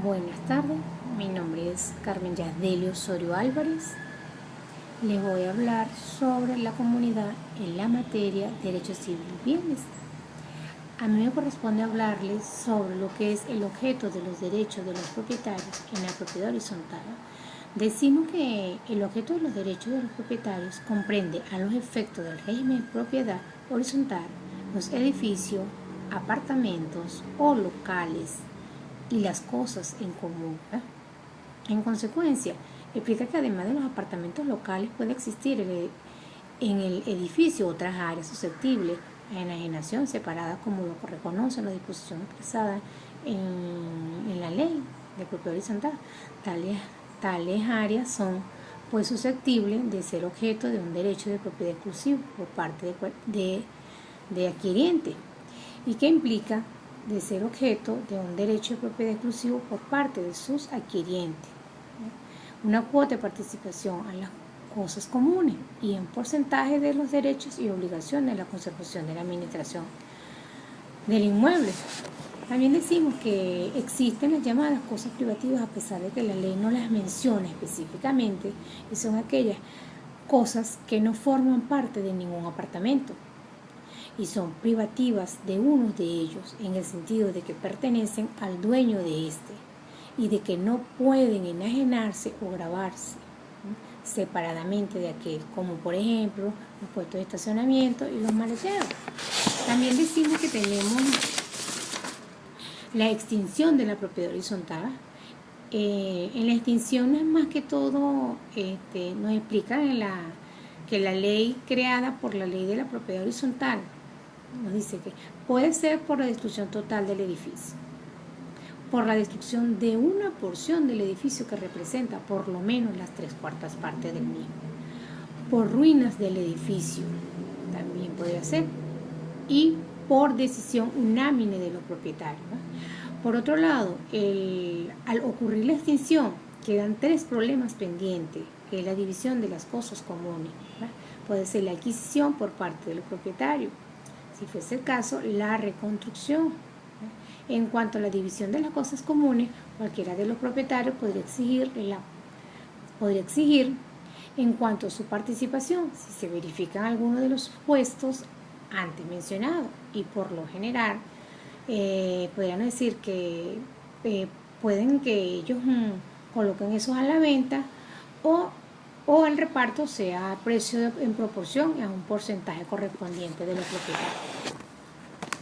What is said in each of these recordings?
Buenas tardes, mi nombre es Carmen Yasdelio Osorio Álvarez. Les voy a hablar sobre la comunidad en la materia derechos civiles y bienes. A mí me corresponde hablarles sobre lo que es el objeto de los derechos de los propietarios en la propiedad horizontal. Decimos que el objeto de los derechos de los propietarios comprende a los efectos del régimen de propiedad horizontal los edificios, apartamentos o locales y las cosas en común. En consecuencia, explica que además de los apartamentos locales puede existir en el edificio otras áreas susceptibles a enajenación separadas como lo reconocen las disposiciones expresadas en la ley de propiedad horizontal. Tales áreas son pues susceptibles de ser objeto de un derecho de propiedad exclusivo por parte de adquiriente y que implica de ser objeto de un derecho de propiedad exclusivo por parte de sus adquirientes, una cuota de participación a las cosas comunes y un porcentaje de los derechos y obligaciones de la conservación de la administración del inmueble. También decimos que existen las llamadas cosas privativas a pesar de que la ley no las menciona específicamente y son aquellas cosas que no forman parte de ningún apartamento y son privativas de uno de ellos en el sentido de que pertenecen al dueño de este y de que no pueden enajenarse o gravarse separadamente de aquel, como por ejemplo los puestos de estacionamiento y los maleteros. También decimos que tenemos la extinción de la propiedad horizontal. En la extinción no es más que todo, nos explican que la ley creada por la ley de la propiedad horizontal nos dice que puede ser por la destrucción total del edificio, por la destrucción de una porción del edificio que representa por lo menos las 3/4 partes del mismo, por ruinas del edificio, también podría ser, y por decisión unánime de los propietarios. Por otro lado, al ocurrir la extinción, quedan 3 problemas pendientes, que es la división de las cosas comunes. Puede ser la adquisición por parte de los propietarios, si fuese el caso, la reconstrucción. En cuanto a la división de las cosas comunes, cualquiera de los propietarios podría exigir en cuanto a su participación, si se verifican algunos de los supuestos antes mencionados, y por lo general podrían decir que pueden que ellos coloquen esos a la venta o el reparto sea a precio en proporción a un porcentaje correspondiente de los propietarios.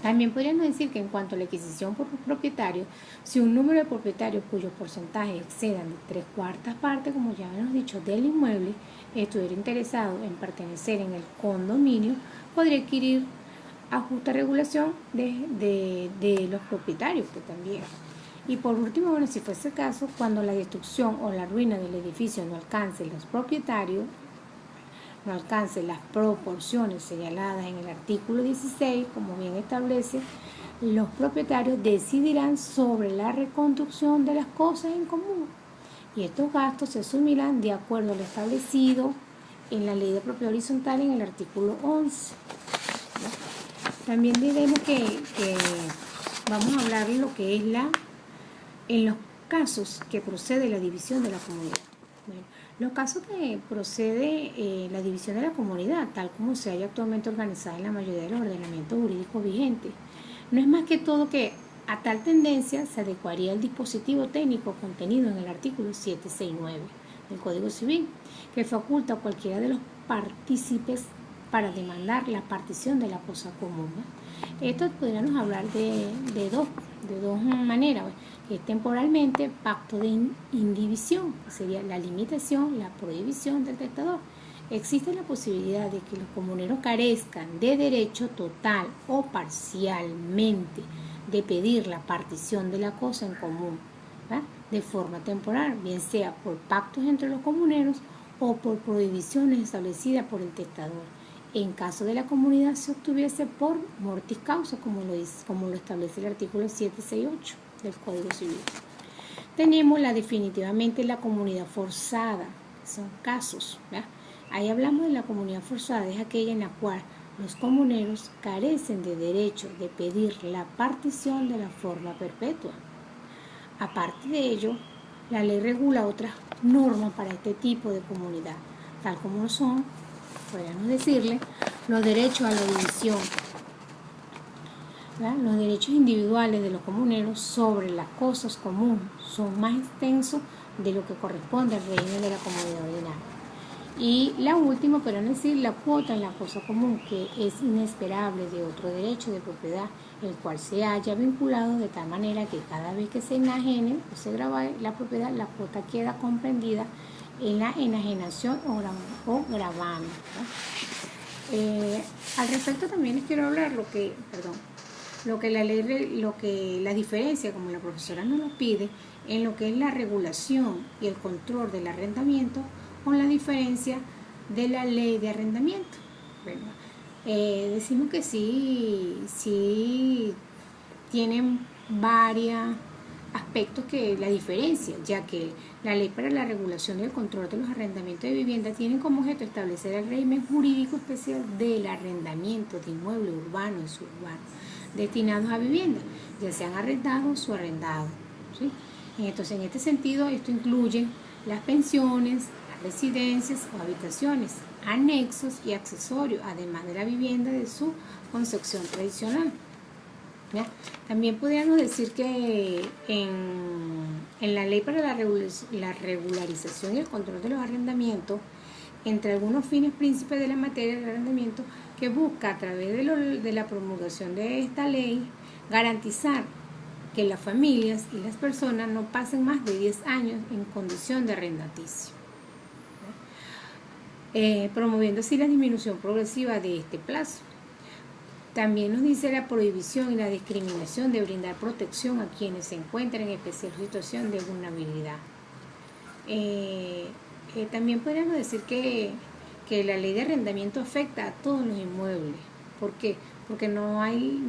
También podríamos decir que en cuanto a la adquisición por los propietarios, si un número de propietarios cuyos porcentajes excedan de 3/4 partes, como ya hemos dicho, del inmueble, estuviera interesado en pertenecer en el condominio, podría adquirir a justa regulación de los propietarios, que también. Y por último, bueno, si fuese el caso, cuando la destrucción o la ruina del edificio no alcance los propietarios, no alcance las proporciones señaladas en el artículo 16, como bien establece, los propietarios decidirán sobre la reconstrucción de las cosas en común. Y estos gastos se asumirán de acuerdo a lo establecido en la ley de propiedad horizontal en el artículo 11. También diremos que vamos a hablar de lo que es en los casos que procede la división de la comunidad. Bueno, los casos que procede la división de la comunidad, tal como se haya actualmente organizada en la mayoría de los ordenamientos jurídicos vigentes, no es más que todo que a tal tendencia se adecuaría el dispositivo técnico contenido en el artículo 769 del Código Civil, que faculta a cualquiera de los partícipes para demandar la partición de la cosa común. Esto podríamos hablar de dos maneras, que es temporalmente pacto de indivisión, que sería la limitación, la prohibición del testador. Existe la posibilidad de que los comuneros carezcan de derecho total o parcialmente de pedir la partición de la cosa en común, de forma temporal, bien sea por pactos entre los comuneros o por prohibiciones establecidas por el testador. En caso de la comunidad se obtuviese por mortis causa, como lo establece el artículo 768 del Código Civil. Tenemos definitivamente la comunidad forzada, son casos. Ahí hablamos de la comunidad forzada, es aquella en la cual los comuneros carecen de derecho de pedir la partición de la forma perpetua. Aparte de ello, la ley regula otras normas para este tipo de comunidad, tal como son, podríamos decirle, los derechos a la división, ¿verdad? Los derechos individuales de los comuneros sobre las cosas comunes son más extensos de lo que corresponde al régimen de la comunidad ordinaria. Y la última, podrían decir, la cuota en la cosa común, que es inesperable de otro derecho de propiedad, el cual se haya vinculado de tal manera que cada vez que se enajene o se grava la propiedad, la cuota queda comprendida en la enajenación o gravamen. Al respecto también les quiero hablar lo que la diferencia, como la profesora nos lo pide, en lo que es la regulación y el control del arrendamiento con la diferencia de la ley de arrendamiento. Bueno, decimos que sí tienen varios aspectos que la diferencia, ya que la ley para la regulación y el control de los arrendamientos de vivienda tienen como objeto establecer el régimen jurídico especial del arrendamiento de inmuebles urbanos y suburbanos destinados a vivienda, ya sean arrendados o arrendados, ¿sí? Entonces, en este sentido, esto incluye las pensiones, residencias o habitaciones, anexos y accesorios, además de la vivienda de su concepción tradicional. ¿Ya? También podríamos decir que en la ley para la regularización y el control de los arrendamientos, entre algunos fines príncipes de la materia del arrendamiento, que busca a través de la promulgación de esta ley garantizar que las familias y las personas no pasen más de 10 años en condición de arrendaticio, promoviendo así la disminución progresiva de este plazo. También nos dice la prohibición y la discriminación de brindar protección a quienes se encuentran en especial situación de vulnerabilidad. También podríamos decir que la ley de arrendamiento afecta a todos los inmuebles. ¿Por qué? Porque no hay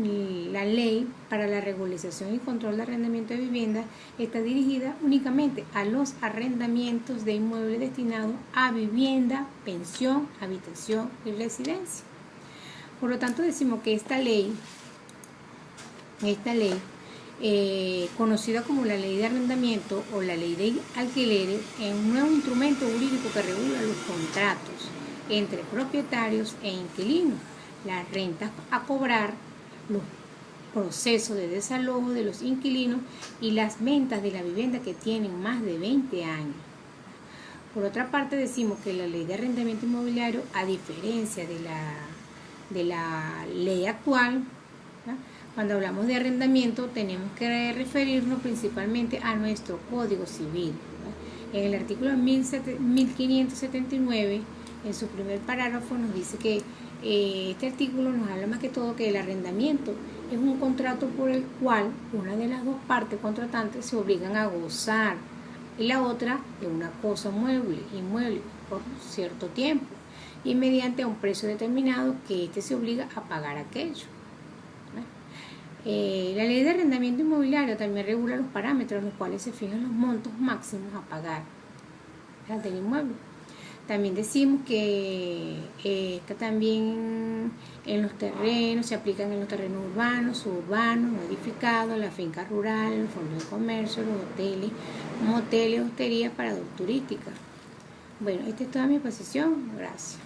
la ley para la regularización y control de arrendamiento de vivienda está dirigida únicamente a los arrendamientos de inmuebles destinados a vivienda, pensión, habitación y residencia. Por lo tanto, decimos que esta ley conocida como la ley de arrendamiento o la ley de alquileres, es un nuevo instrumento jurídico que regula los contratos entre propietarios e inquilinos, las rentas a cobrar, los procesos de desalojo de los inquilinos y las ventas de la vivienda que tienen más de 20 años. Por otra parte, decimos que la ley de arrendamiento inmobiliario, a diferencia de la ley actual, ¿verdad? Cuando hablamos de arrendamiento tenemos que referirnos principalmente a nuestro Código Civil, ¿verdad? En el artículo 1579, en su primer parágrafo, nos dice que este artículo nos habla más que todo que el arrendamiento es un contrato por el cual una de las dos partes contratantes se obligan a gozar y la otra de una cosa inmueble por cierto tiempo y mediante un precio determinado que éste se obliga a pagar aquello. La ley de arrendamiento inmobiliario también regula los parámetros en los cuales se fijan los montos máximos a pagar del inmueble. También decimos que también en los terrenos, se aplican en los terrenos urbanos, suburbanos, no edificados, las fincas rurales, los fondos de comercio, los hoteles, moteles, hosterías para turística. Bueno, esta es toda mi exposición. Gracias.